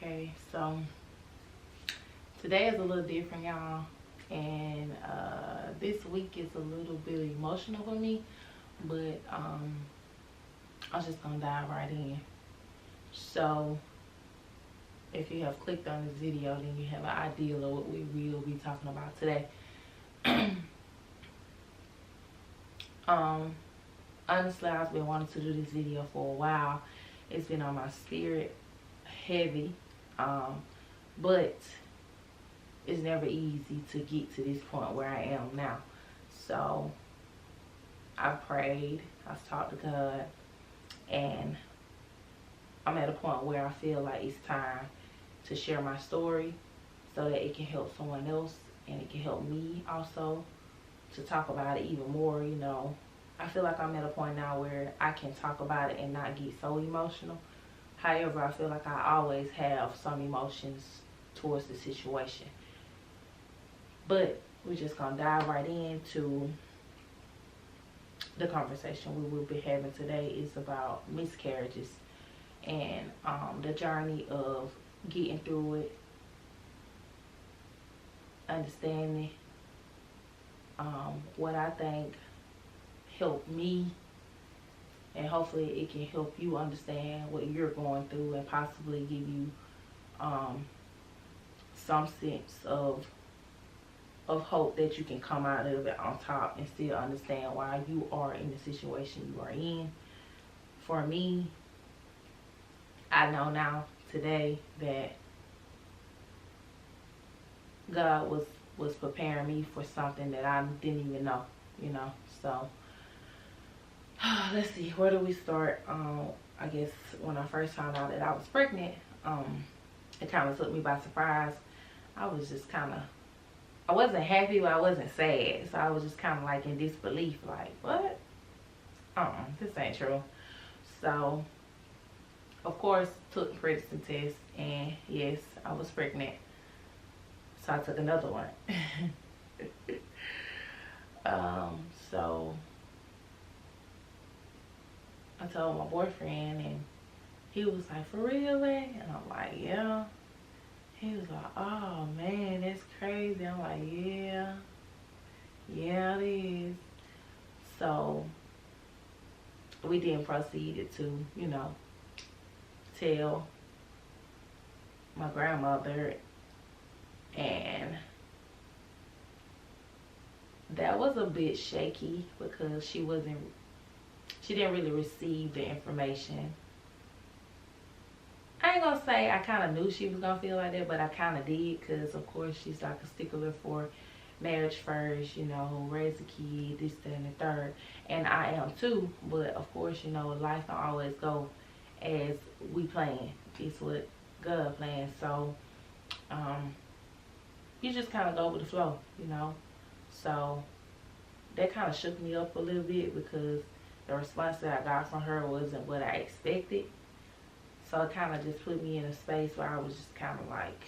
Okay, so today is a little different, y'all, and this week is a little bit emotional for me, but I'm just gonna dive right in. So if you have clicked on this video, then you have an idea of what we will be talking about today. Honestly, I've been wanting to do this video for a while. It's been on my spirit heavy, but it's never easy to get to this point where I am now. So I've prayed, I've talked to God, and I'm at a point where I feel like it's time to share my story so that it can help someone else, and it can help me also to talk about it even more. You know, I feel like I'm at a point now where I can talk about it and not get so emotional. However, I feel like I always have some emotions towards the situation. But we're just gonna dive right into the conversation we will be having today. Is about miscarriages and the journey of getting through it, understanding what I think helped me, and hopefully it can help you understand what you're going through and possibly give you some sense of hope that you can come out of it on top and still understand why you are in the situation you are in. For me, I know now today that God was preparing me for something that I didn't even know, you know. So let's see, where do we start? I guess when I first found out that I was pregnant, it kind of took me by surprise. I was just kind of, I wasn't happy, but I wasn't sad. So I was just kind of like in disbelief, like, what? This ain't true. So, of course, took the pregnancy test, and yes, I was pregnant. So I took another one. So I told my boyfriend, and he was like, for real, man? And I'm like, yeah. He was like, oh man, that's crazy. I'm like, yeah, it is. So we then proceeded to, you know, tell my grandmother, and that was a bit shaky because she didn't really receive the information. I ain't gonna say I kind of knew she was gonna feel like that, but I kind of did, because of course she's like a stickler for marriage first, you know, raise a kid, this, that, and the third, and I am too. But of course, you know, life don't always go as we plan. It's what God plans. So you just kind of go with the flow, you know. So that kind of shook me up a little bit, because the response that I got from her wasn't what I expected. So it kind of just put me in a space where I was just kind of like,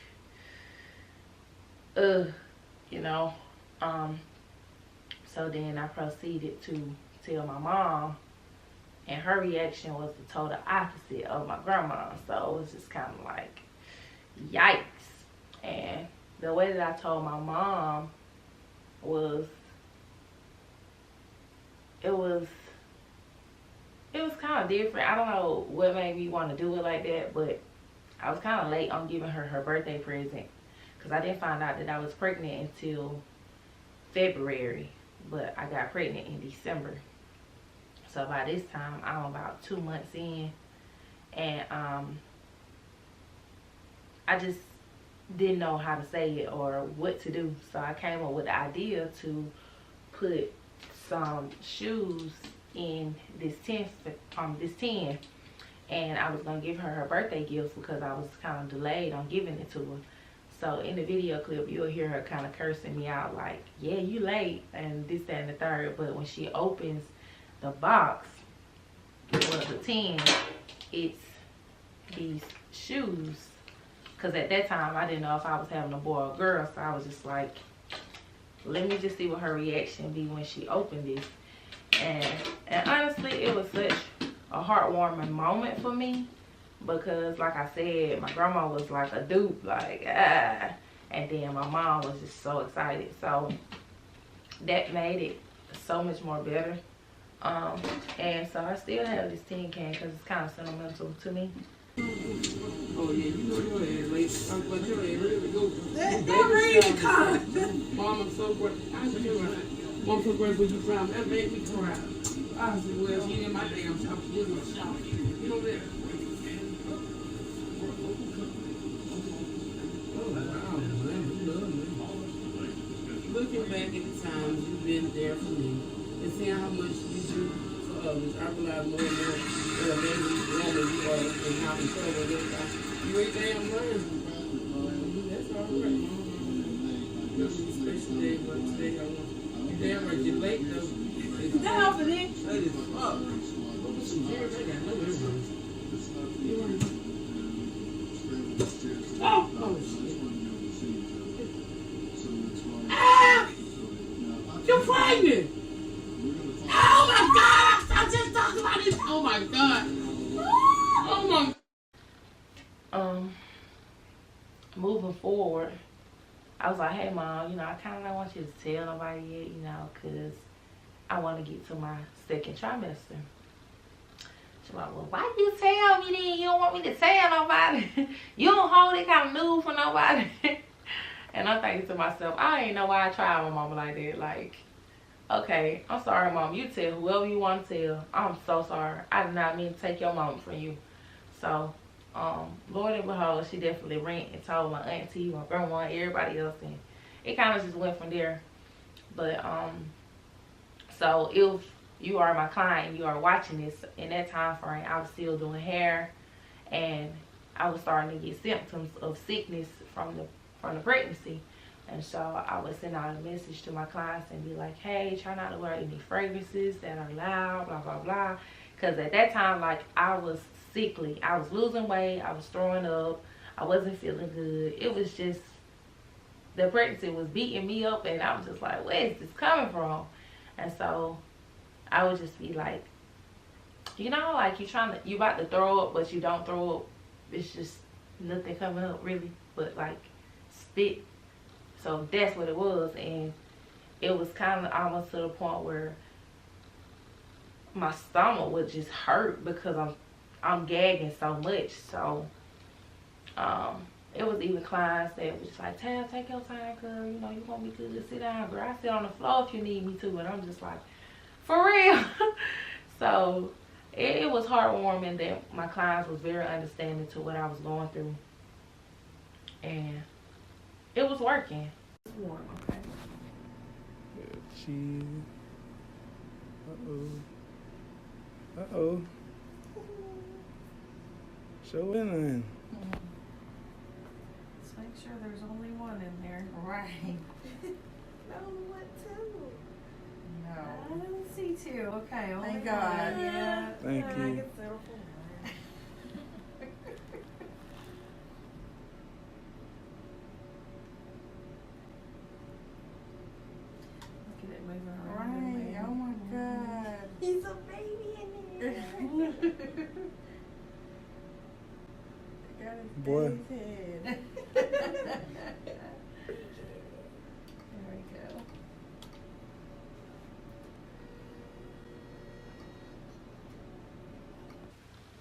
you know. So then I proceeded to tell my mom, and her reaction was the total opposite of my grandma. So it was just kind of like, yikes. And the way that I told my mom was, it was kind of different. I don't know what made me want to do it like that, but I was kind of late on giving her her birthday present, because I didn't find out that I was pregnant until February, but I got pregnant in December. So by this time, I'm about 2 months in, and I just didn't know how to say it or what to do. So I came up with the idea to put some shoes in this tin, and I was gonna give her her birthday gift because I was kind of delayed on giving it to her. So in the video clip, you'll hear her kind of cursing me out like, yeah, you late, and this, that, and the third. But when she opens the box, well, the tin, it's these shoes. Because at that time, I didn't know if I was having a boy or a girl, so I was just like, let me just see what her reaction be when she opened this. And honestly, it was such a heartwarming moment for me, because like I said, my grandma was like a dupe, like ah, and then my mom was just so excited, so that made it so much more better. And so I still have this tin can because it's kind of sentimental to me. Oh yeah, you know your ass late. I'm glad your ass ready to go. Don't read the car. Mom, I'm so grateful. I said, Mom, I'm so grateful you found me. That made me cry. I said, well, she in my damn shop. She in my shop. You know that? Oh, wow, man, you love me. Looking back at the times you've been there for me and seeing how much you do for others, I realize more and more what a amazing woman you are and how in trouble you are. You ain't damn right. That's all right. This is a special day, but today I want you damn right. You're late though. Down for this. Late as fuck. Some years I got no memories. Oh shit. You're pregnant! Oh my god! I'm just talking about this. Oh my god! Oh my. Moving forward, I was like, hey mom, you know, I kind of don't want you to tell nobody yet, you know, because I want to get to my second trimester. She's like, well, why you tell me then? You don't want me to tell nobody. You don't hold that kind of news for nobody. And I'm thinking to myself, I ain't know why I tried my mama like that. Like, okay, I'm sorry, mom. You tell whoever you want to tell. I'm so sorry. I did not mean to take your mama from you. So, Lord and behold, she definitely ran and told my auntie, my grandma, everybody else, and it kind of just went from there. But so if you are my client, you are watching this in that time frame, I was still doing hair, and I was starting to get symptoms of sickness from the pregnancy. And so I would send out a message to my clients and be like, hey, try not to wear any fragrances that are loud, blah blah blah, because at that time, like, I was sickly. I was losing weight, I was throwing up, I wasn't feeling good. It was just, the pregnancy was beating me up, and I was just like, where is this coming from? And so I would just be like, you know, like you about to throw up, but you don't throw up. It's just nothing coming up really, but like spit. So that's what it was. And it was kind of almost to the point where my stomach would just hurt because I'm gagging so much. So it was even clients that was just like, Tam, take your time, girl. You know, you want me to just sit down, girl. I sit on the floor if you need me to. And I'm just like, for real. So it was heartwarming that my clients was very understanding to what I was going through. And it was working. It's warm, okay? Cheese. Uh-oh. Show in then. Let's make sure there's only one in there. Right. No, what two? No. I don't see two. Okay, only Thank one. God. Yeah. Thank I you. can settle for one. Look at it moving around. Right. Oh my God. He's a baby in there. Got his Boy. baby's head. There we go.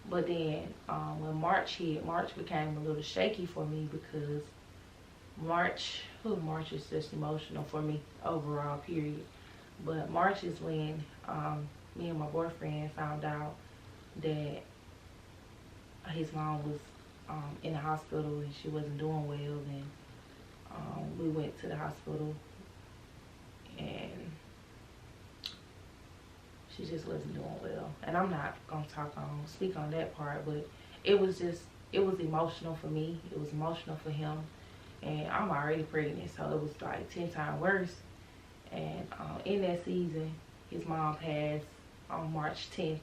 But then when March hit, March became a little shaky for me because March is just emotional for me overall, period. But March is when me and my boyfriend found out that his mom was in the hospital and she wasn't doing well, and we went to the hospital and she just wasn't doing well. And I'm not gonna speak on that part, but it was emotional for me. It was emotional for him, and I'm already pregnant, so it was like 10 times worse. And in that season, his mom passed on March 10th.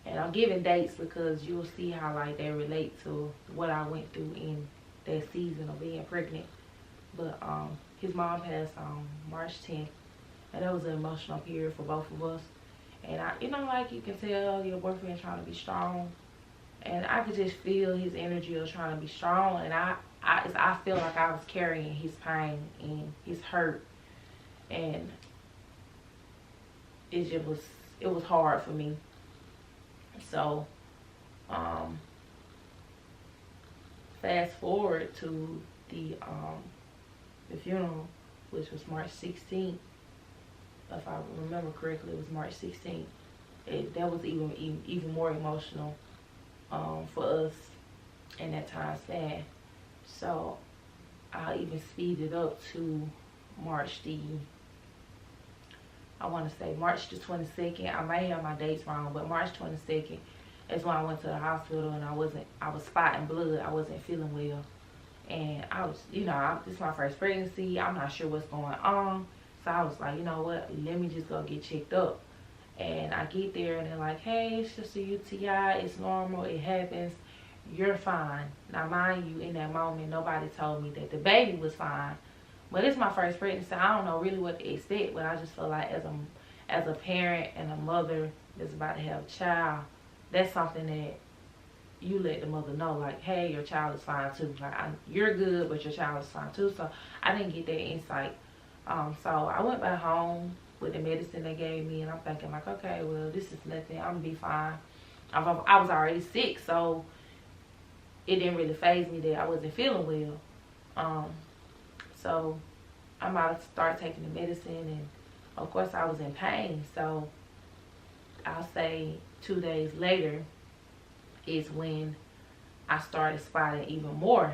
And I'm giving dates because you'll see how like they relate to what I went through in that season of being pregnant. But his mom passed on March 10th. And that was an emotional period for both of us. And you know, like you can tell your boyfriend trying to be strong. And I could just feel his energy of trying to be strong. And I feel like I was carrying his pain and his hurt. And it was hard for me. So, fast forward to the funeral, which was March 16th. If I remember correctly, it was March 16th. That was even more emotional for us in that time span. So I even speeded up to March the 22nd. I may have my dates wrong, but March 22nd is when I went to the hospital, and I was spotting blood. I wasn't feeling well. And I was, this is my first pregnancy. I'm not sure what's going on. So I was like, you know what? Let me just go get checked up. And I get there, and they're like, hey, it's just a UTI. It's normal. It happens. You're fine. Now, mind you, in that moment, nobody told me that the baby was fine. But it's my first pregnancy. I don't know really what to expect. But I just feel like as a parent and a mother that's about to have a child, that's something that you let the mother know, like, hey, your child is fine too. Like, you're good, but your child is fine too. So I didn't get that insight. So I went back home with the medicine they gave me, and I'm thinking like, okay, well, this is nothing. I'm gonna be fine. I was already sick, so it didn't really faze me that I wasn't feeling well. So I'm about to start taking the medicine, and of course I was in pain. So I'll say 2 days later is when I started spotting even more.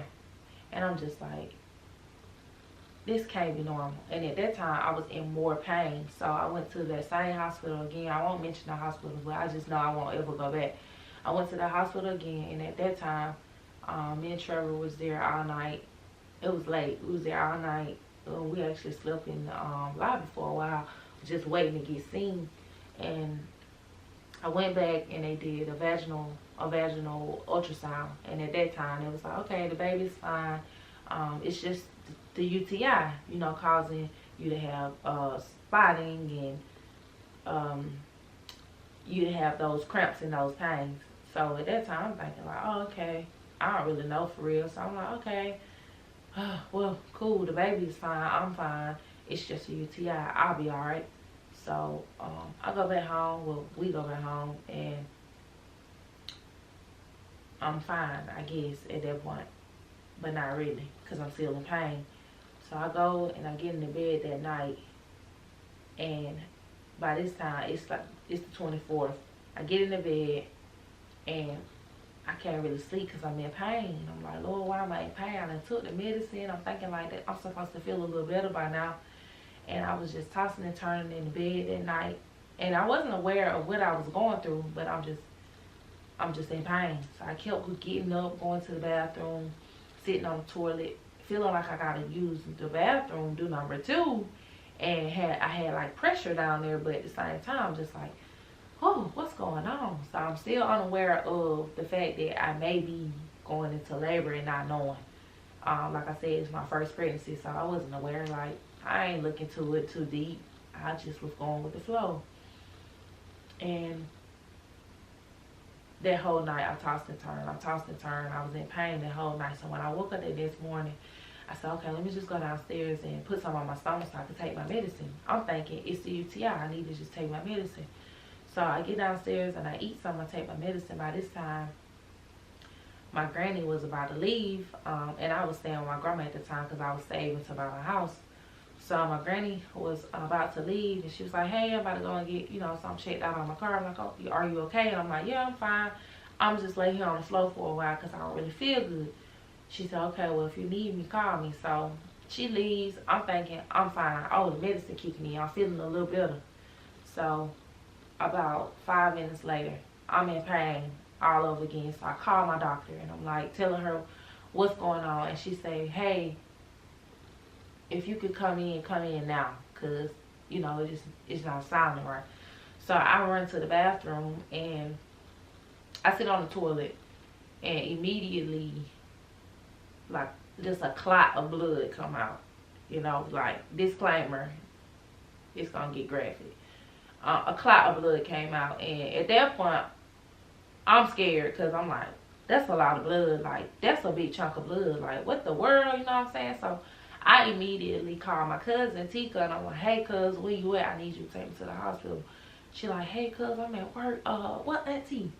And I'm just like, this can't be normal. And at that time, I was in more pain. So I went to that same hospital again. I won't mention the hospital, but I just know I won't ever go back. I went to the hospital again, and at that time, me and Trevor was there all night. It was late. We was there all night. We actually slept in the lobby for a while, just waiting to get seen. And I went back, and they did a vaginal ultrasound. And at that time, it was like, okay, the baby's fine. It's just the UTI, causing you to have spotting and you to have those cramps and those pains. So at that time, I'm thinking like, oh, okay, I don't really know for real. So I'm like, okay, well, cool, the baby's fine, I'm fine. It's just a UTI, I'll be all right. So I go back home, well, we go back home, and I'm fine, I guess, at that point. But not really, because I'm still in pain. So I go and I get in the bed that night, and by this time, it's the 24th. I get in the bed, and I can't really sleep because I'm in pain. I'm like, Lord, why am I in pain? I done took the medicine. I'm thinking like that I'm supposed to feel a little better by now. And I was just tossing and turning in the bed that night. And I wasn't aware of what I was going through, but I'm just in pain. So I kept getting up, going to the bathroom, sitting on the toilet, feeling like I gotta use the bathroom, do number 2. And I had like pressure down there, but at the same time, just like, oh, what's going on? So I'm still unaware of the fact that I may be going into labor and not knowing. Like I said, it's my first pregnancy, so I wasn't aware. Like, I ain't looking to it too deep. I just was going with the flow. And that whole night, I tossed and turned. I was in pain that whole night. So when I woke up the next morning, I said, okay, let me just go downstairs and put some on my stomach so I can take my medicine. I'm thinking it's the UTI. I need to just take my medicine. So I get downstairs and I eat something. I take my medicine. By this time, my granny was about to leave. And I was staying with my grandma at the time because I was saving to buy my house. So my granny was about to leave, and she was like, hey, I'm about to go and get, something checked out on my car. I'm like, oh, are you okay? And I'm like, yeah, I'm fine. I'm just lay here on the floor for a while because I don't really feel good. She said, okay, well, if you need me, call me. So she leaves. I'm thinking, I'm fine. Oh, the medicine kicking in. I'm feeling a little better. So about 5 minutes later, I'm in pain all over again. So I call my doctor, and I'm like telling her what's going on. And she say, hey, if you could come in now, because, it's not sounding right. So I run to the bathroom, and I sit on the toilet, and immediately, like, just a clot of blood come out. Like, disclaimer, it's going to get graphic. A clot of blood came out, and at that point, I'm scared because I'm like, that's a lot of blood. Like, that's a big chunk of blood. Like, what the world? You know what I'm saying? So I immediately called my cousin, Tika, and I'm like, hey, cuz, where you at? I need you to take me to the hospital. She like, hey, cuz, I'm at work. What, auntie?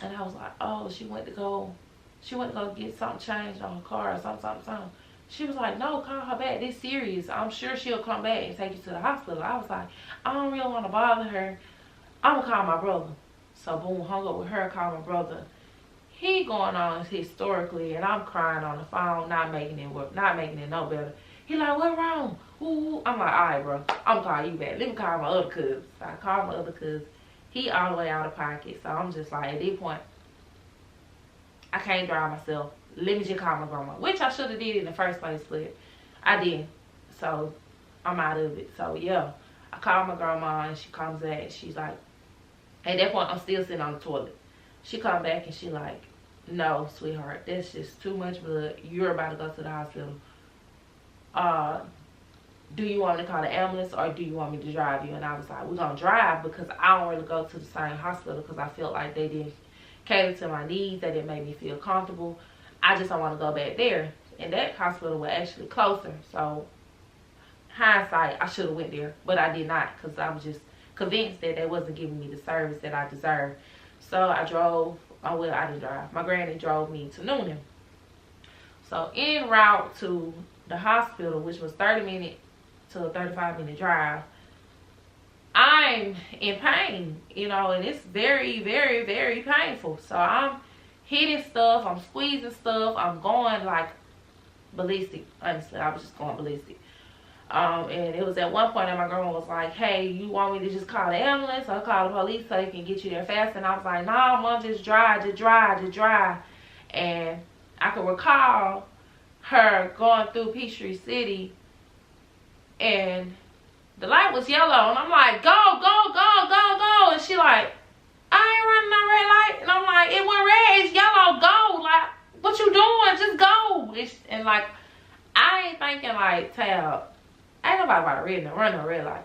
And I was like, oh, she went to go get something changed on her car or something. She was like, no, call her back. This serious. I'm sure she'll come back and take you to the hospital. I was like, I don't really want to bother her. I'm going to call my brother. So, boom, hung up with her, called my brother. He going on historically, and I'm crying on the phone, not making it work, not making it no better. He like, what wrong? Ooh. I'm like, all right, bro, I'm calling you back. Let me call my other cousin. So I called my other cousin. He all the way out of pocket. So I'm just like, at this point, I can't drive myself. Let me just call my grandma, which I should have did in the first place, but I didn't. So I'm out of it. So yeah, I called my grandma, and she comes back, and she's like, at that point, I'm still sitting on the toilet. She come back and she like, no, sweetheart, that's just too much blood. You're about to go to the hospital. Do you want me to call the ambulance or do you want me to drive you? And I was like, we're going to drive because I don't really go to the same hospital because I felt like they didn't cater to my needs. They didn't make me feel comfortable. I just don't want to go back there. And that hospital was actually closer. So, hindsight, I should have went there. But I did not because I was just convinced that they wasn't giving me the service that I deserved. So I drove, I didn't drive. My granny drove me to Noonan. So en route to the hospital, which was 30-minute to a 35-minute drive, I'm in pain, you know, and it's very, very, very painful. So I'm hitting stuff, I'm squeezing stuff, I'm going like ballistic. Honestly, I was just going ballistic. And it was at one point that my grandma was like, hey, you want me to just call the ambulance or call the police so they can get you there fast? And I was like, nah, mom, just drive. And I could recall her going through Peachtree City and the light was yellow. And I'm like, go. And she like, I ain't running no red light. And I'm like, it went red, it's yellow, go. Like, what you doing? Just go. And like, I ain't thinking like, Tab, ain't nobody about to run no red light.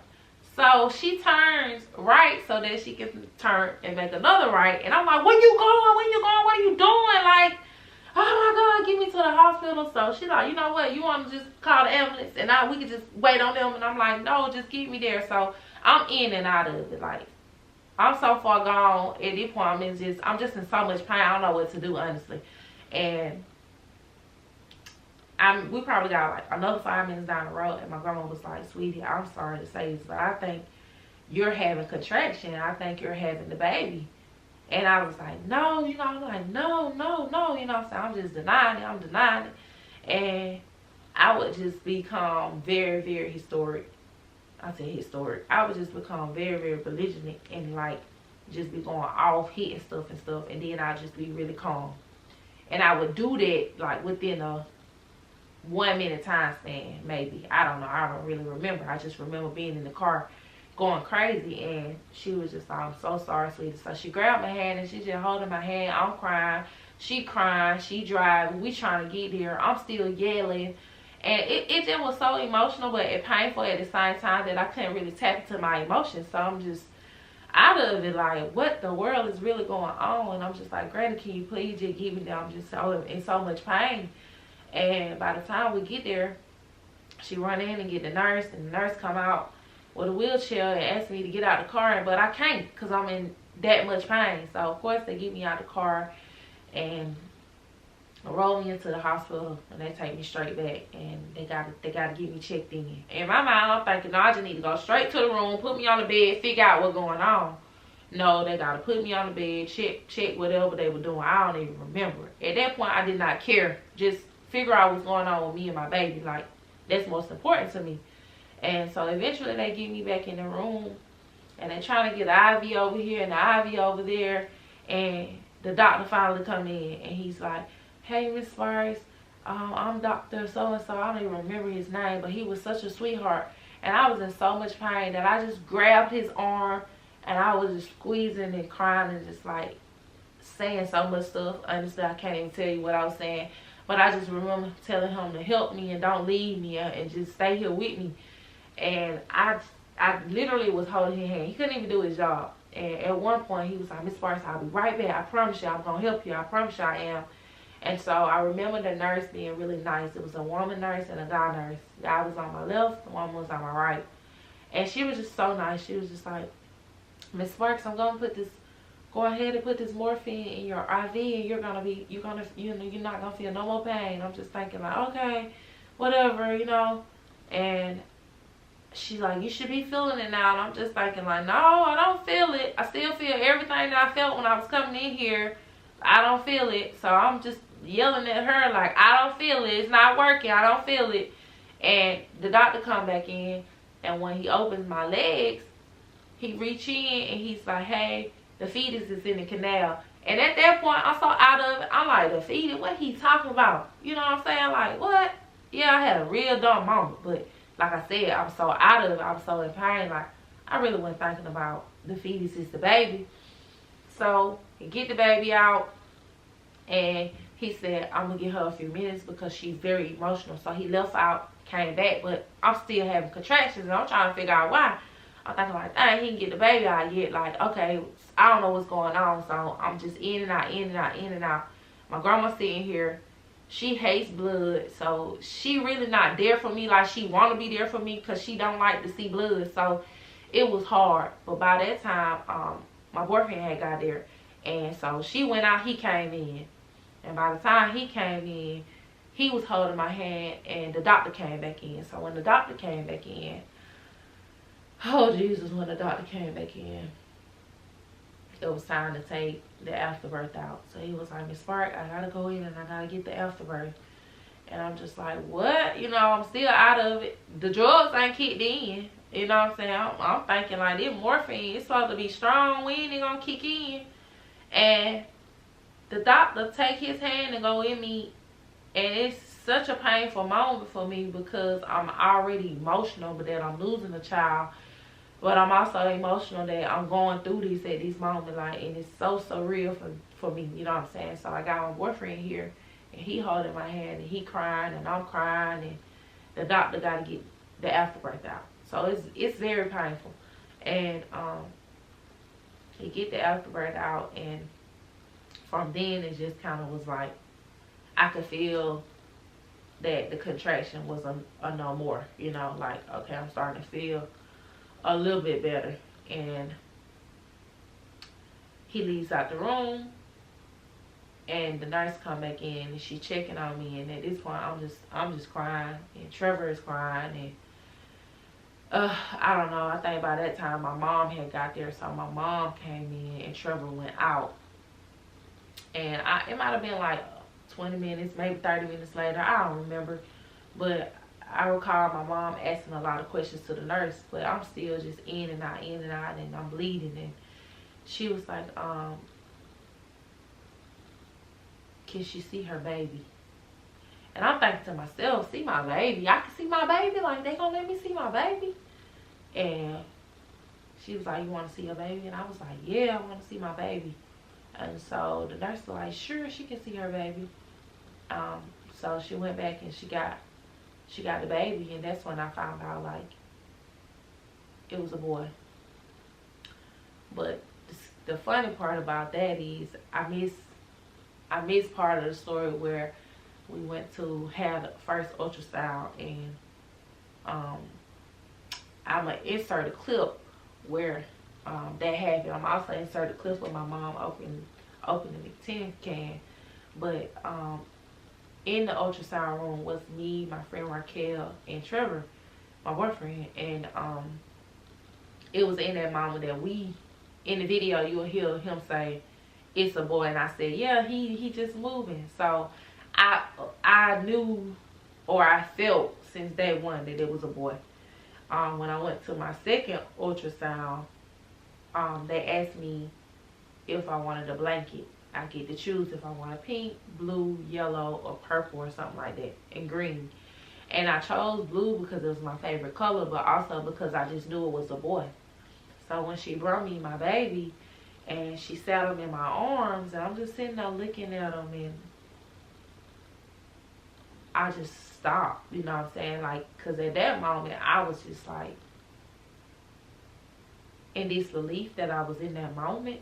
So she turns right so that she can turn and make another right. And I'm like, where you going? What are you doing? Like, oh my God, get me to the hospital. So she like, you know what? You want to just call the ambulance and we could just wait on them. And I'm like, no, just get me there. So I'm in and out of it. Like, I'm so far gone at this point. I'm just in so much pain. I don't know what to do, honestly. And we probably got like another 5 minutes down the road, and my grandma was like, sweetie, I'm sorry to say this, but I think you're having contraction. I think you're having the baby. And I was like, no, you know, I'm like, no, you know, so I'm just denying it. And I would just become very, very historic. I say historic. I would just become very, very belligerent and like just be going off, hitting stuff, and then I'd just be really calm. And I would do that like within a 1 minute time span, maybe. I don't know. I don't really remember. I just remember being in the car going crazy, and she was just like, I'm so sorry, sweetie. So she grabbed my hand and she just holding my hand. I'm crying. She crying. She driving. We trying to get there. I'm still yelling. And it just was so emotional, but it painful at the same time that I couldn't really tap into my emotions. So I'm just out of it, like, what the world is really going on? And I'm just like, Granny, can you please just get me there? I'm just so in so much pain. And by the time we get there, she run in and get the nurse, and the nurse come out with a wheelchair and ask me to get out the car, but I can't because I'm in that much pain. So of course they get me out the car and roll me into the hospital, and they take me straight back, and they gotta get me checked in. In my mind, I'm thinking, no, I just need to go straight to the room, put me on the bed, figure out what's going on. No, they gotta put me on the bed, check whatever they were doing. I don't even remember. At that point, I did not care. Just figure out what's going on with me and my baby. Like, that's most important to me. And so eventually they get me back in the room, and they're trying to get the IV over here and the IV over there, and the doctor finally come in, and he's like, hey, Miss Spires, I'm Dr. So-and-so. I don't even remember his name, but he was such a sweetheart. And I was in so much pain that I just grabbed his arm, and I was just squeezing and crying and just like saying so much stuff. Honestly, I can't even tell you what I was saying. But I just remember telling him to help me and don't leave me and just stay here with me. And I literally was holding his hand. He couldn't even do his job. And at one point, he was like, Miss Sparks, I'll be right back. I promise you, I'm going to help you. I promise you I am. And so I remember the nurse being really nice. It was a woman nurse and a guy nurse. The guy was on my left, the woman was on my right. And she was just so nice. She was just like, Miss Sparks, I'm going to go ahead and put this morphine in your IV, and you're not going to feel no more pain. I'm just thinking like, okay, whatever, you know. And she's like, you should be feeling it now. And I'm just thinking like, no, I don't feel it. I still feel everything that I felt when I was coming in here. I don't feel it. So I'm just yelling at her like, I don't feel it. It's not working. I don't feel it. And the doctor come back in, and when he opens my legs, he reach in and he's like, hey, the fetus is in the canal. And at that point, I'm so out of it. I'm like, the fetus? What he talking about? You know what I'm saying? Like, what? Yeah, I had a real dumb moment. But like I said, I'm so out of it. I'm so in pain. Like, I really wasn't thinking about the fetus is the baby. So, he get the baby out. And he said, I'm going to give her a few minutes because she's very emotional. So, he left out, came back. But I'm still having contractions. And I'm trying to figure out why. I'm thinking like, dang, he didn't get the baby out yet. Like, okay, I don't know what's going on. So, I'm just in and out, in and out, in and out. My grandma's sitting here. She hates blood. So, she really not there for me like she want to be there for me because she don't like to see blood. So, it was hard. But by that time, my boyfriend had got there. And so, she went out. He came in. And by the time he came in, he was holding my hand. And the doctor came back in. So, when the doctor came back in, oh, Jesus, when the doctor came back in, it was time to take the afterbirth out. So he was like, Miss Spark, I got to go in and I got to get the afterbirth. And I'm just like, what? You know, I'm still out of it. The drugs ain't kicked in. You know what I'm saying? I'm thinking like, this morphine, it's supposed to be strong. We ain't going to kick in. And the doctor take his hand and go in me. And it's such a painful moment for me because I'm already emotional, but that I'm losing a child. But I'm also emotional that I'm going through this at this moment, like, and it's so surreal for me, you know what I'm saying? So I got my boyfriend here, and he holding my hand, and he crying, and I'm crying, and the doctor got to get the afterbirth out. So it's very painful. And he get the afterbirth out, and from then it just kind of was like, I could feel that the contraction was a no more, you know, like, okay, I'm starting to feel a little bit better. And he leaves out the room, and the nurse come back in, and she checking on me. And at this point, I'm just crying, and Trevor is crying, and I don't know. I think by that time my mom had got there, so my mom came in, and Trevor went out. And it might have been like 20 minutes, maybe 30 minutes later. I don't remember, but I recall my mom asking a lot of questions to the nurse, but I'm still just in and out, and I'm bleeding. And she was like, can she see her baby? And I'm thinking to myself, see my baby? I can see my baby? Like, they gonna let me see my baby? And she was like, you want to see your baby? And I was like, yeah, I want to see my baby. And so the nurse was like, sure, she can see her baby. So she went back and she got the baby, and that's when I found out, like, it was a boy. But the funny part about that is I missed part of the story where we went to have the first ultrasound, and I'm gonna insert a clip where that happened. I'm also insert a clip of my mom opening the tin can. But in the ultrasound room was me, my friend Raquel, and Trevor, my boyfriend. And it was in that moment that in the video, you'll hear him say, it's a boy. And I said, yeah, he just moving. So I knew, or I felt since day one, that it was a boy. When I went to my second ultrasound, they asked me if I wanted a blanket. I get to choose if I want pink, blue, yellow, or purple, or something like that, and green. And I chose blue because it was my favorite color, but also because I just knew it was a boy. So when she brought me my baby, and she sat him in my arms, and I'm just sitting there looking at him, and I just stopped, you know what I'm saying? Like, because at that moment, I was just like, in disbelief that I was in that moment.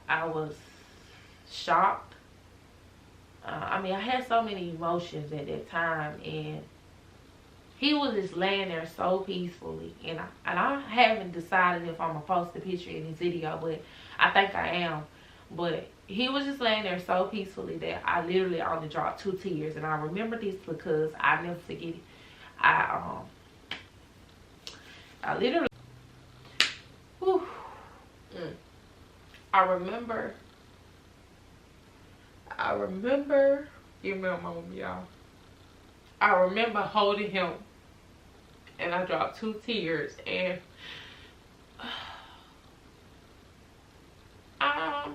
I was shocked. I mean, I had so many emotions at that time, and he was just laying there so peacefully. And I haven't decided if I'm going to post the picture in this video, but I think I am. But he was just laying there so peacefully that I literally only dropped 2 tears. And I remember this because I never forget it. I literally, whew, I remember, give me a moment, y'all. I remember holding him, and I dropped 2 tears, and I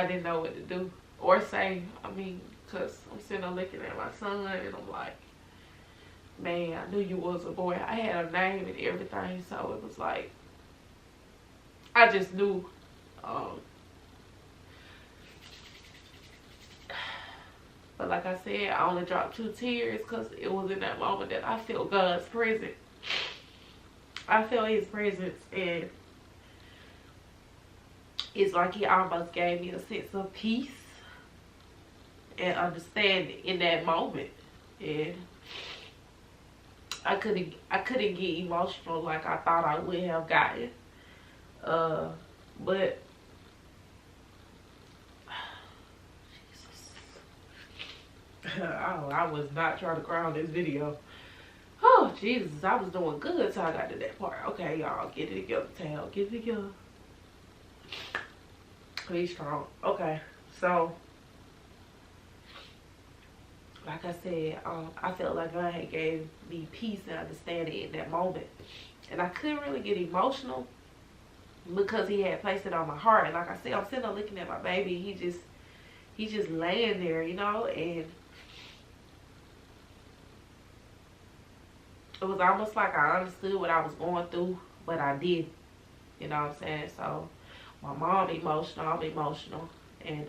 didn't know what to do or say. I mean, because I'm sitting there looking at my son, and I'm like, man, I knew you was a boy. I had a name and everything, so it was like, I just knew. But like I said, I only dropped 2 tears because it was in that moment that I felt God's presence. I felt his presence, and it's like he almost gave me a sense of peace and understanding in that moment. And I couldn't get emotional like I thought I would have gotten. But I was not trying to cry on this video. Oh, Jesus, I was doing good till I got to that part. Okay, y'all, get it together, Tal. Get it together. Be strong. Okay, so, like I said, I felt like God had gave me peace and understanding in that moment. And I couldn't really get emotional because he had placed it on my heart. And like I said, I'm sitting there looking at my baby. He's just laying there, you know, and it was almost like I understood what I was going through, but I did. You know what I'm saying? So my mom emotional, I'm emotional, and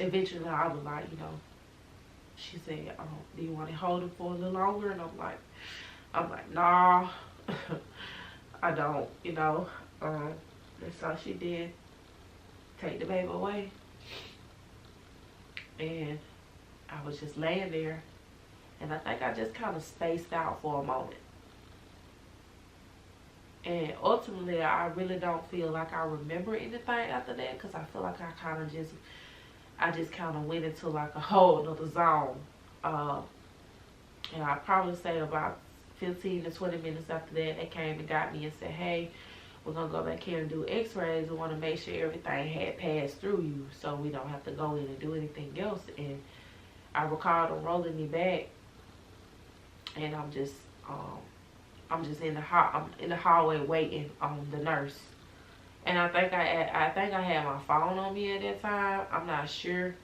eventually I was like, you know, she said, do you want to hold him for a little longer? And I'm like, nah, I don't, you know. And so she did take the baby away, and I was just laying there, and I think I just kind of spaced out for a moment. And ultimately, I really don't feel like I remember anything after that, because I feel like I just kind of went into like a whole other zone. And I probably say about 15 to 20 minutes after that, they came and got me and said, hey, we're going to go back here and do x-rays. We want to make sure everything had passed through you so we don't have to go in and do anything else. And I recall them rolling me back, and I'm just in the hallway waiting on the nurse. And I think I had my phone on me at that time. I'm not sure,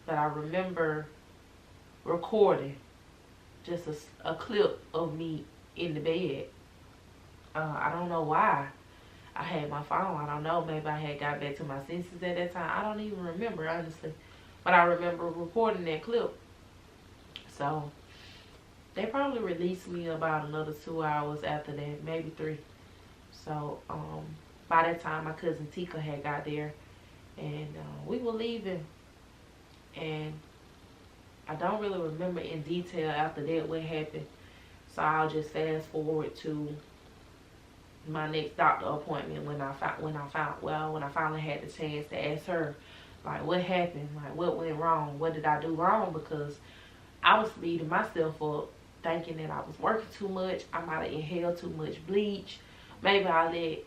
but I remember recording just a clip of me in the bed. I don't know why I had my phone. I don't know. Maybe I had got back to my senses at that time. I don't even remember, honestly. But I remember recording that clip. So they probably released me about another 2 hours after that, maybe 3. So by that time, my cousin Tika had got there, and we were leaving. And I don't really remember in detail after that what happened. So I'll just fast forward to my next doctor appointment when I finally had the chance to ask her, like, what happened, like what went wrong, what did I do wrong? Because I was beating myself up, thinking that I was working too much. I might have inhaled too much bleach. Maybe I let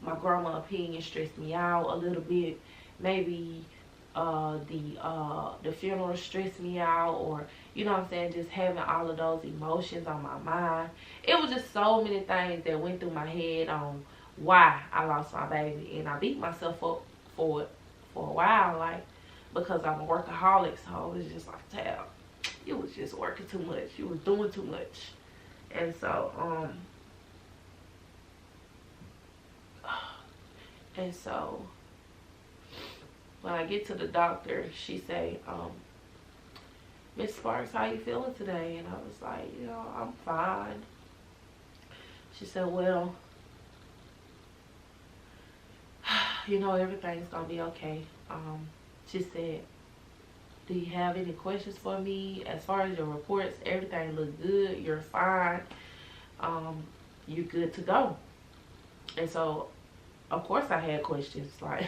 my grandma opinion stress me out a little bit. Maybe the funeral stressed me out, or you know what I'm saying, just having all of those emotions on my mind. It was just so many things that went through my head on why I lost my baby, and I beat myself up for it for a while, like, because I'm a workaholic. So it was just like, Tab, you was just working too much, you was doing too much. And so when I get to the doctor, she say, Miss Sparks, how you feeling today? And I was like, you know, I'm fine. She said, well, you know, everything's gonna be okay. She said, do you have any questions for me? As far as your reports, everything looks good. You're fine. You're good to go. And so, of course, I had questions. Like,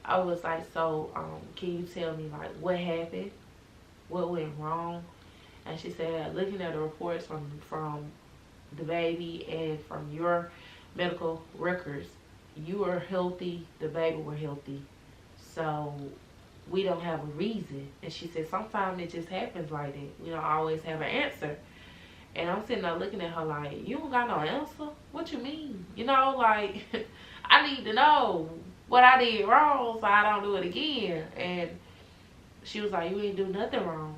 I was like, so, can you tell me, like, what happened? What went wrong? And she said, looking at the reports from the baby and from your medical records, you were healthy, the baby were healthy. So, we don't have a reason. And she said, sometimes it just happens like that. We don't always have an answer. And I'm sitting there looking at her like, you don't got no answer? What you mean? You know, like, I need to know what I did wrong so I don't do it again. And she was like, you ain't do nothing wrong.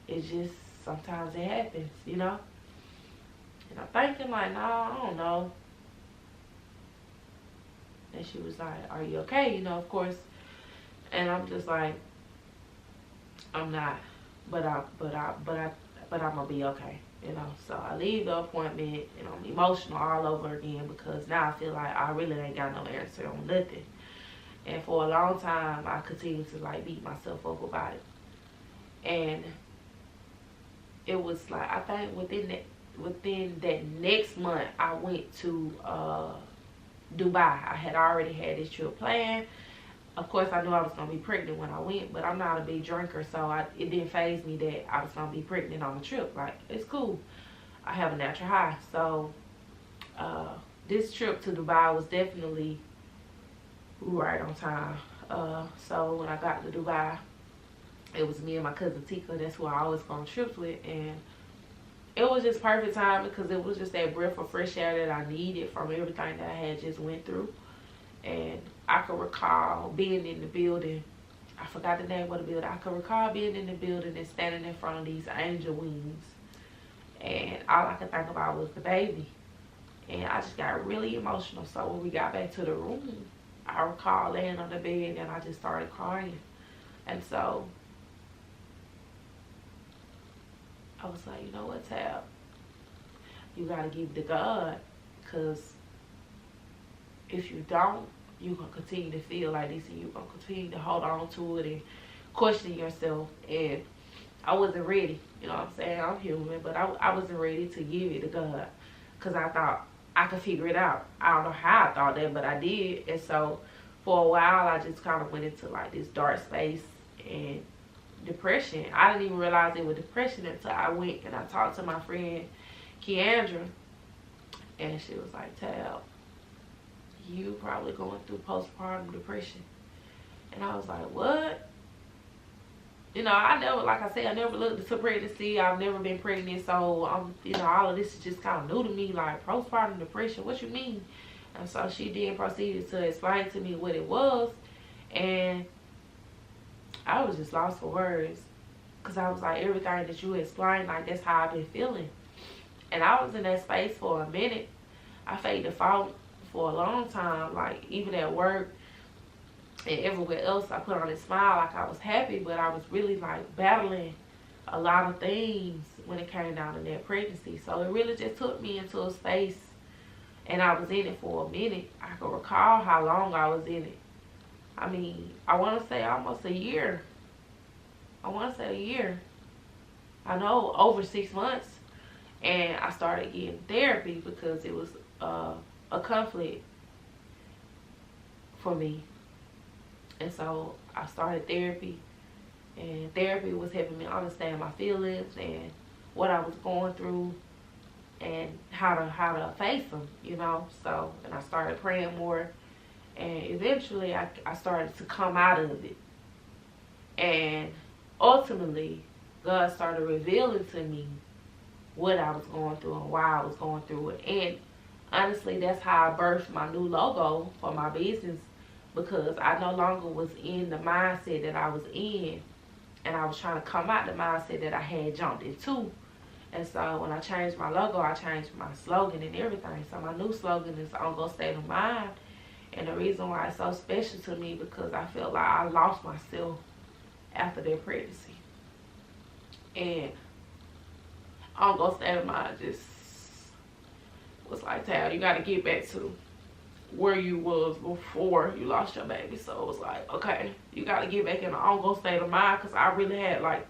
It's just sometimes it happens, you know? And I'm thinking like, no, I don't know. And she was like, are you okay? You know, of course. And I'm just like, I'm not, but I'm gonna be okay, you know. So I leave the appointment and I'm emotional all over again because now I feel like I really ain't got no answer on nothing. And for a long time, I continued to like beat myself up about it. And it was like, I think within that next month, I went to Dubai. I had already had this trip planned. Of course, I knew I was going to be pregnant when I went, but I'm not a big drinker, so it didn't faze me that I was going to be pregnant on the trip. Like, it's cool. I have a natural high. So, this trip to Dubai was definitely right on time. So, when I got to Dubai, it was me and my cousin Tika. That's who I always go on trips with. And it was just perfect time because it was just that breath of fresh air that I needed from everything that I had just went through. And I could recall being in the building. I forgot the name of the building. I could recall being in the building and standing in front of these angel wings. And all I could think about was the baby. And I just got really emotional. So when we got back to the room, I recall laying on the bed and I just started crying. And so I was like, you know what, Tab? You got to give it to God. Because if you don't, you're going to continue to feel like this and you're going to continue to hold on to it and question yourself. And I wasn't ready. You know what I'm saying? I'm human, but I wasn't ready to give it to God because I thought I could figure it out. I don't know how I thought that, but I did. And so for a while, I just kind of went into like this dark space and depression. I didn't even realize it was depression until I went and I talked to my friend Keandra, and she was like, Tab, you probably going through postpartum depression. And I was like, what? You know, I never, like I said, I never looked into pregnancy. I've never been pregnant, so you know, all of this is just kind of new to me. Like, postpartum depression, what you mean? And so she then proceeded to explain to me what it was, and I was just lost for words, because I was like, everything that you explained, like, that's how I've been feeling. And I was in that space for a minute. I faked the fault for a long time, like, even at work and everywhere else. I put on a smile like I was happy, but I was really like battling a lot of things when it came down to that pregnancy. So it really just took me into a space, and I was in it for a minute. I can recall how long I was in it. I mean, I want to say almost a year. I want to say a year. I know, over 6 months. And I started getting therapy because it was a conflict for me. And so I started therapy, and therapy was helping me understand my feelings and what I was going through and how to face them, you know. So, and I started praying more, and eventually I started to come out of it. And ultimately, God started revealing to me what I was going through and why I was going through it. And honestly, that's how I birthed my new logo for my business, because I no longer was in the mindset that I was in, and I was trying to come out the mindset that I had jumped into. And so when I changed my logo, I changed my slogan and everything. So my new slogan is ongoing state of mind. And the reason why it's so special to me, because I felt like I lost myself after that pregnancy. And ongoing state of mind just was like, Tal, you got to get back to where you was before you lost your baby. So it was like, okay, you got to get back in an ongoing state of mind, because I really had like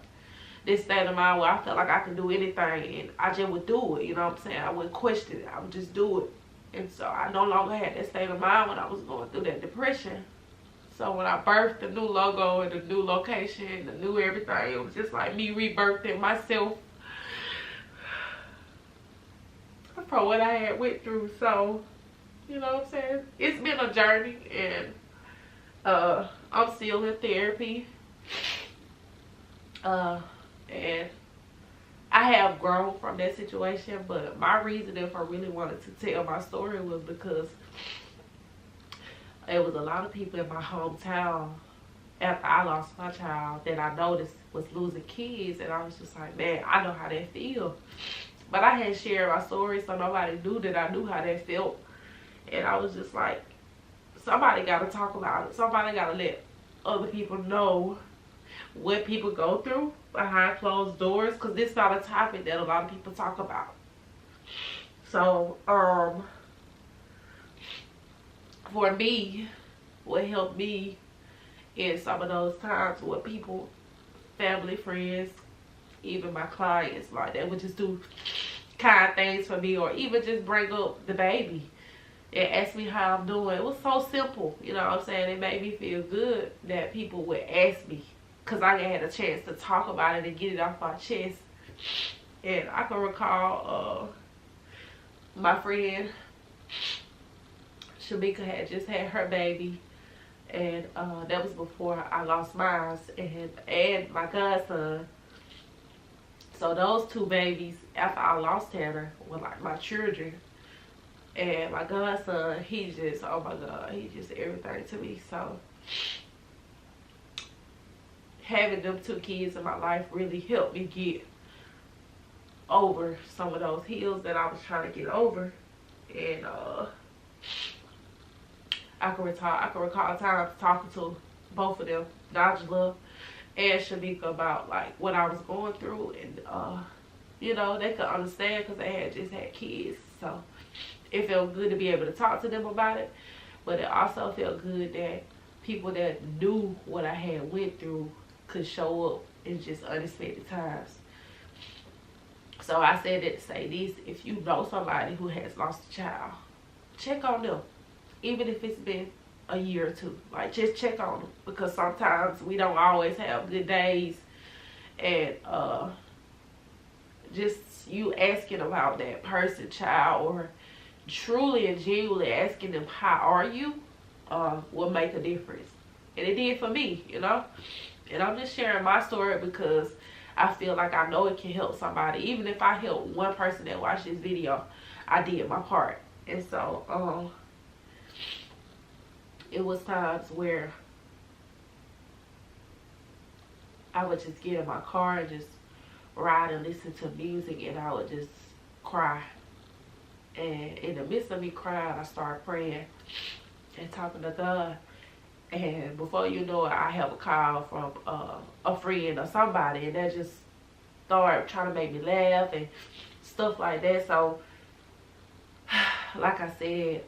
this state of mind where I felt like I could do anything, and I just would do it. You know what I'm saying? I wouldn't question it. I would just do it. And so I no longer had that state of mind when I was going through that depression. So when I birthed the new logo and the new location, the new everything, it was just like me rebirthing myself from what I had went through. So, you know what I'm saying? It's been a journey, and I'm still in therapy. And I have grown from that situation, but my reason if I really wanted to tell my story was because there was a lot of people in my hometown after I lost my child that I noticed was losing kids, and I was just like, man, I know how that feels. But I hadn't shared my story, so nobody knew that I knew how that felt. And I was just like, somebody got to talk about it. Somebody got to let other people know what people go through behind closed doors, because this is not a topic that a lot of people talk about. So, for me, what helped me in some of those times with people, family, friends, even my clients, like they would just do kind things for me, or even just bring up the baby and ask me how I'm doing. It was so simple, you know what I'm saying? It made me feel good that people would ask me, because I had a chance to talk about it and get it off my chest. And I can recall my friend Shamika had just had her baby, and that was before I lost mine, and my godson. So those two babies, after I lost Tanner, were like my children. And my godson, he just, oh my God, he just everything to me. So having them two kids in my life really helped me get over some of those hills that I was trying to get over. And I can recall times talking to both of them, Najla and Shamika, about like what I was going through, and you know, they could understand because they had just had kids. So it felt good to be able to talk to them about it, but it also felt good that people that knew what I had went through could show up in just unexpected times. So I said that to say this: if you know somebody who has lost a child, check on them, even if it's been a year or two. Like, just check on them, because sometimes we don't always have good days. And just you asking about that person, child, or truly and genuinely asking them, how are you, will make a difference. And it did for me, you know. And I'm just sharing my story because I feel like I know it can help somebody. Even if I help one person that watched this video, I did my part. And so it was times where I would just get in my car and just ride and listen to music, and I would just cry. And in the midst of me crying, I started praying and talking to God. And before you know it, I have a call from a friend or somebody, and that just started trying to make me laugh and stuff like that. So, like I said,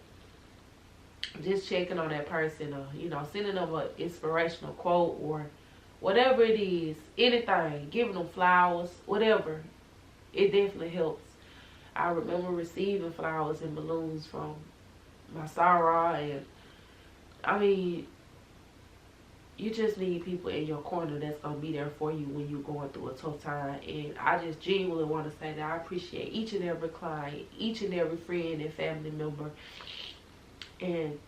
just checking on that person, or you know, sending them an inspirational quote or whatever it is, anything, giving them flowers, whatever, it definitely helps. I remember receiving flowers and balloons from my Sarah, and I mean, you just need people in your corner that's going to be there for you when you're going through a tough time. And I just genuinely want to say that I appreciate each and every client, each and every friend and family member and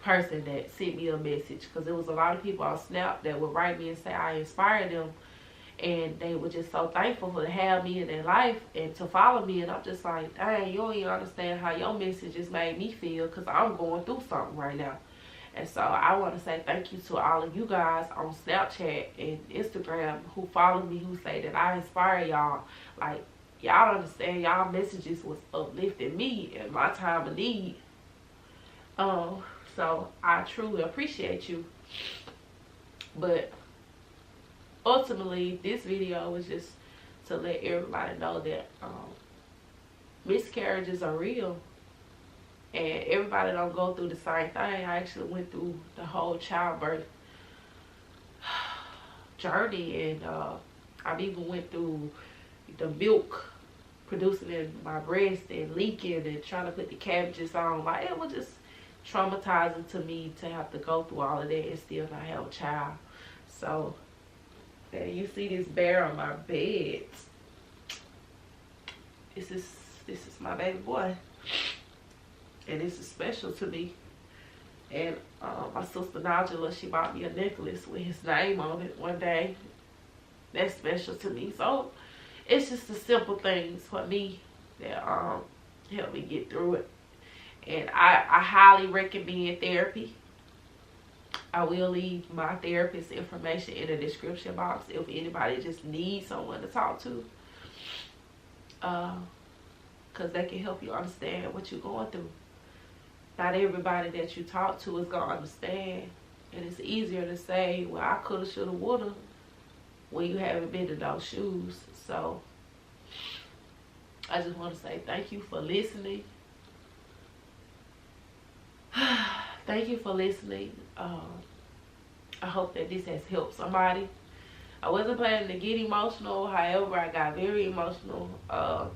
person that sent me a message. Because there was a lot of people on Snap that would write me and say I inspired them. And they were just so thankful to have me in their life and to follow me. And I'm just like, dang, you don't even understand how your message just made me feel, because I'm going through something right now. And so I want to say thank you to all of you guys on Snapchat and Instagram who follow me, who say that I inspire y'all. Like, y'all don't understand, y'all messages was uplifting me in my time of need. So I truly appreciate you. But ultimately, this video was just to let everybody know that miscarriages are real. And everybody don't go through the same thing. I actually went through the whole childbirth journey, and I've even went through the milk producing in my breast and leaking and trying to put the cabbages on. Like, it was just traumatizing to me to have to go through all of that and still not have a child. So, and you see this bear on my bed. This is my baby boy, and this is special to me. And my sister Nigella, she bought me a necklace with his name on it one day. That's special to me. So it's just the simple things for me that help me get through it. And I highly recommend therapy. I will leave my therapist information in the description box if anybody just needs someone to talk to. Because they can help you understand what you're going through. Not everybody that you talk to is going to understand. And it's easier to say, well, I coulda, shoulda, woulda, when you haven't been in those shoes. So, I just want to say thank you for listening. Thank you for listening. I hope that this has helped somebody. I wasn't planning to get emotional. However, I got very emotional. I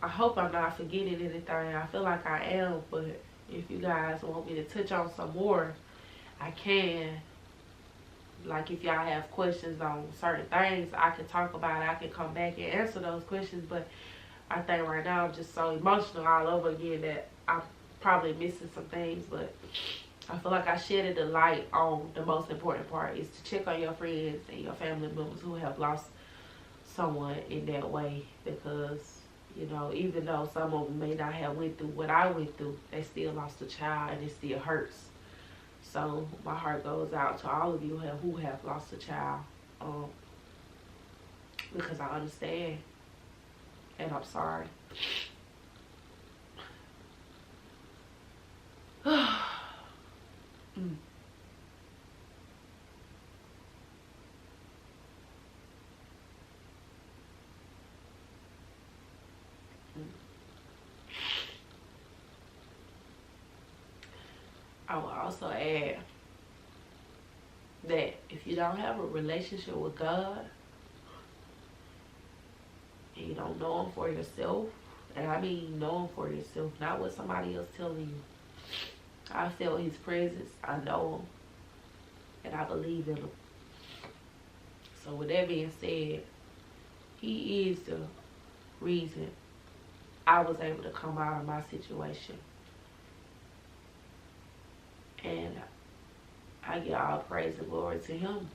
hope I'm not forgetting anything. I feel like I am, but if you guys want me to touch on some more, I can. Like, if y'all have questions on certain things, I can talk about it. I can come back and answer those questions, but I think right now I'm just so emotional all over again that I'm probably missing some things. But I feel like I shedded the light on the most important part, is to check on your friends and your family members who have lost someone in that way, because, you know, even though some of them may not have went through what I went through, they still lost a child, and it still hurts. So my heart goes out to all of you who have lost a child, because I understand, and I'm sorry. I will also add that if you don't have a relationship with God, and you don't know Him for yourself, and I mean know Him for yourself, not what somebody else telling you. I feel His presence, I know Him, and I believe in Him. So with that being said, He is the reason I was able to come out of my situation. And I give all praise and glory to Him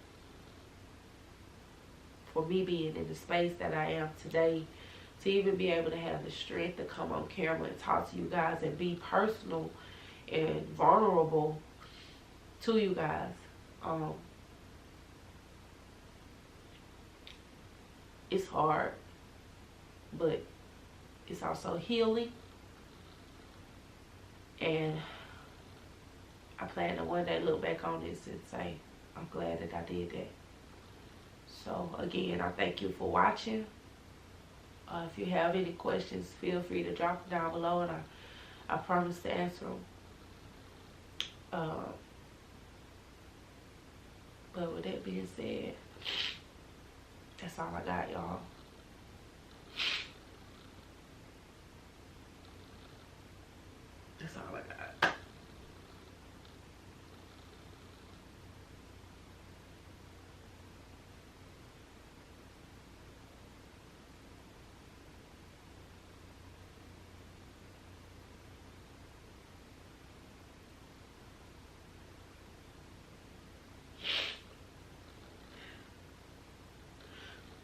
for me being in the space that I am today, to even be able to have the strength to come on camera and talk to you guys and be personal and vulnerable to you guys. It's hard, but it's also healing. And I plan to one day look back on this and say, I'm glad that I did that. So again, I thank you for watching. If you have any questions, feel free to drop them down below, and I promise to answer them. But with that being said, that's all I got, y'all. That's all I got.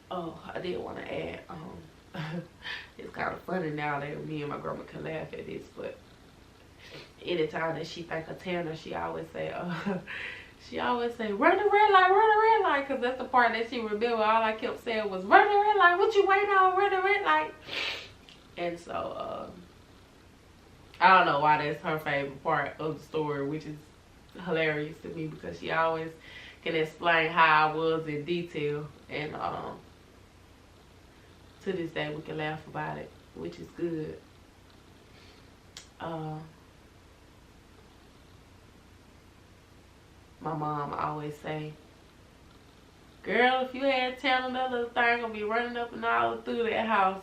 Oh, I did want to add, it's kind of funny now that me and my grandma can laugh at this, but anytime that she think of Tanner, she always say, run the red light, because that's the part that she remember. All I kept saying was, run the red light, what you waiting on, run the red light. And so, I don't know why that's her favorite part of the story, which is hilarious to me, because she always can explain how I was in detail. And, to this day we can laugh about it, which is good. My mom always say, girl, if you had Tanner, that little thing gonna be running up and all through that house.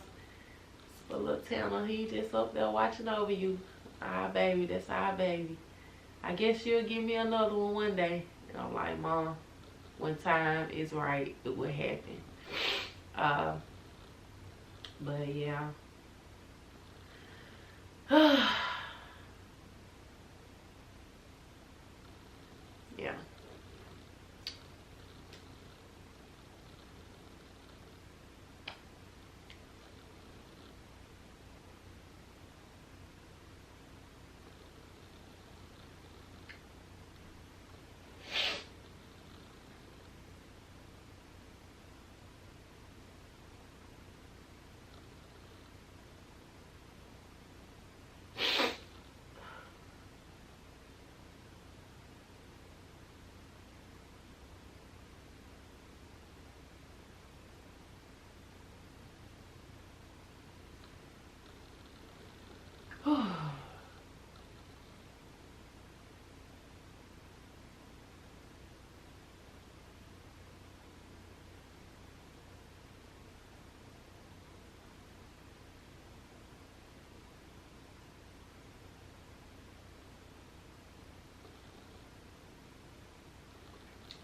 But little Tanner, he just up there watching over you. Our baby, that's our baby. I guess you'll give me another one day. And I'm like, Mom, when time is right, it will happen. But yeah. Yeah.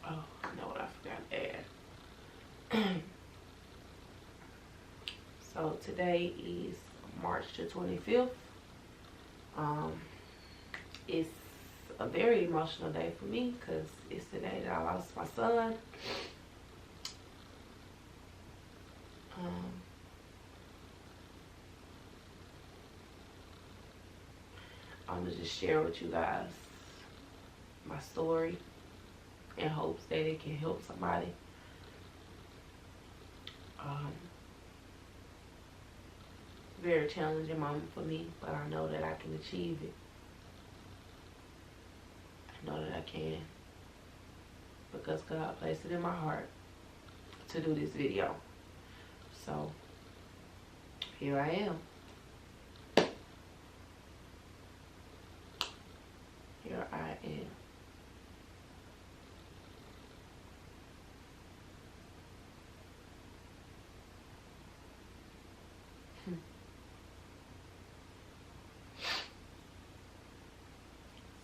Oh, I know what I forgot to add. So today is March the 25th. It's a very emotional day for me because it's the day that I lost my son. I'm gonna just share with you guys my story in hopes that it can help somebody. Very challenging moment for me, but I know that I can achieve it. I know that I can, because God placed it in my heart to do this video. So here I am. Here I am.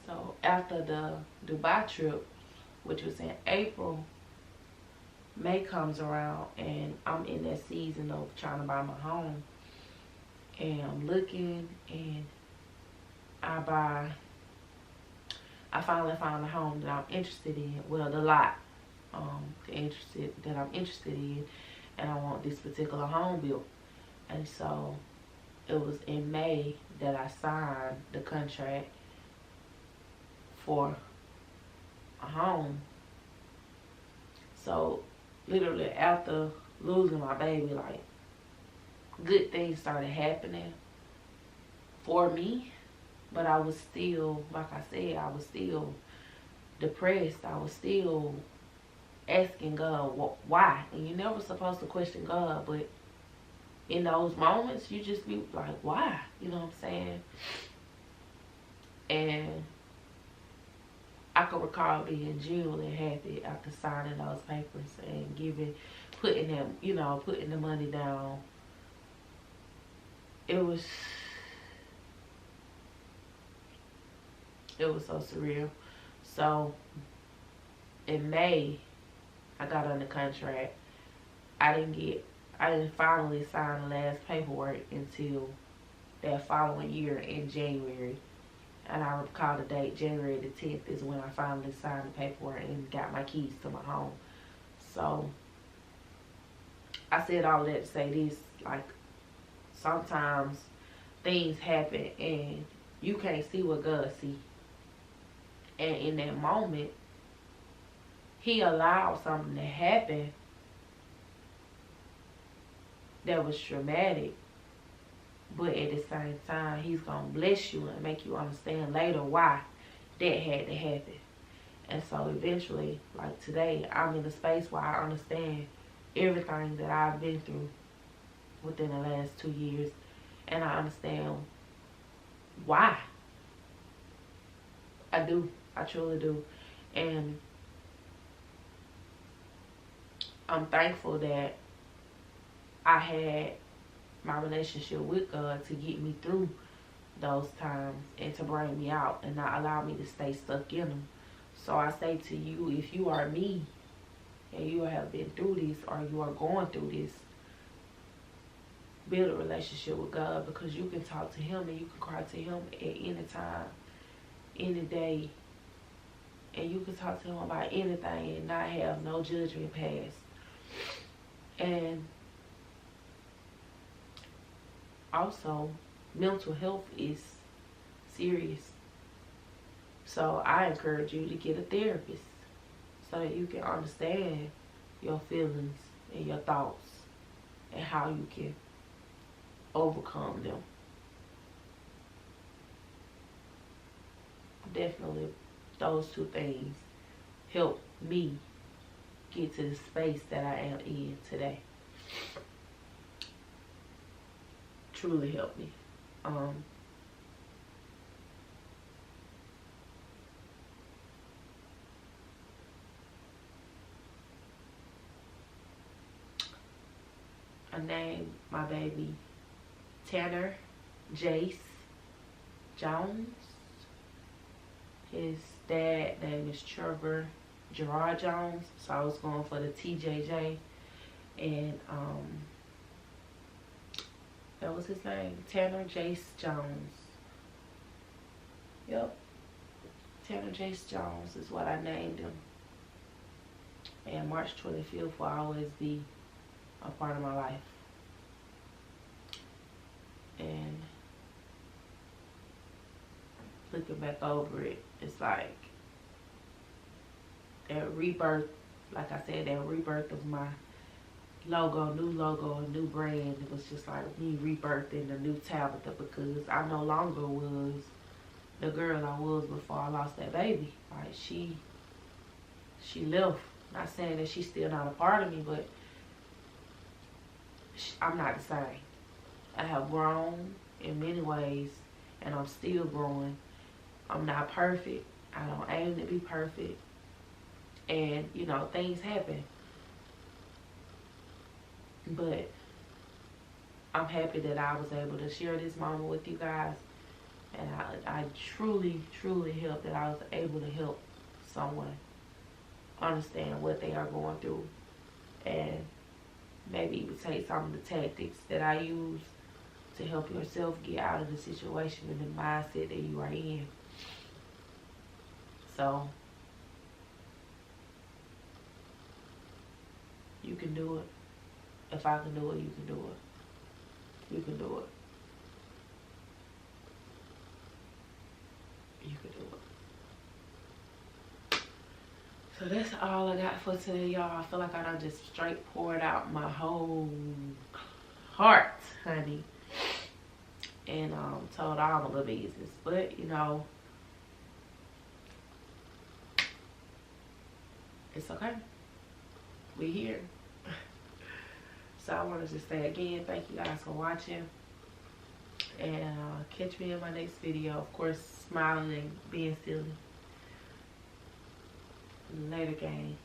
So after the Dubai trip, which was in April, May comes around and I'm in that season of trying to buy my home. And I'm looking and I finally found a home that I'm interested in. Well, the lot that I'm interested in, and I want this particular home built. And so it was in May that I signed the contract for a home. So literally after losing my baby, like, good things started happening for me, but I was still, like I said, I was still depressed. I was still asking God, why? And you're never supposed to question God, but in those moments, you just be like, why? You know what I'm saying? And I could recall being genuinely happy after signing those papers and putting the money down. It was so surreal. So in May, I got on the contract. I didn't finally sign the last paperwork until that following year in January. And I recall the date, January the 10th, is when I finally signed the paperwork and got my keys to my home. So I said all that to say this, like, sometimes things happen and you can't see what God sees. And in that moment, He allowed something to happen that was traumatic. But at the same time, He's going to bless you and make you understand later why that had to happen. And so eventually, like today, I'm in a space where I understand everything that I've been through. within the last 2 years. And I understand why. I do. I truly do. And I'm thankful that I had my relationship with God to get me through those times and to bring me out and not allow me to stay stuck in them. So I say to you, if you are me and you have been through this or you are going through this, build a relationship with God, because you can talk to him and you can cry to him at any time, any day, and you can talk to him about anything and not have no judgment pass. And also, mental health is serious. So I encourage you to get a therapist so that you can understand your feelings and your thoughts and how you can overcome them. Definitely those two things help me get to the space that I am in today. Truly helped me. I named my baby Tanner Jayce Jones. His dad name is Trevor Gerard Jones, so I was going for the TJJ, and that was his name, Tanner Jayce Jones. Yep, Tanner Jayce Jones is what I named him. And March 25th will always be a part of my life. And looking back over it, it's like that rebirth, like I said, that rebirth of my logo, a new brand. It was just like me rebirthing the new Tabitha, because I no longer was the girl I was before I lost that baby. Like she left. Not saying that she's still not a part of me, but I'm not the same. I have grown in many ways, and I'm still growing. I'm not perfect. I don't aim to be perfect. And, you know, things happen. But I'm happy that I was able to share this moment with you guys. And I truly, truly hope that I was able to help someone understand what they are going through. And maybe even take some of the tactics that I use to help yourself get out of the situation and the mindset that you are in. So, you can do it. If I can do it, you can do it. You can do it. You can do it. So that's all I got for today, y'all. I feel like I done just straight poured out my whole heart, honey. And told all my little business. But, you know, it's okay. We here. So I want to just say again, thank you guys for watching. And catch me in my next video. Of course, smiling and being silly. Later, gang.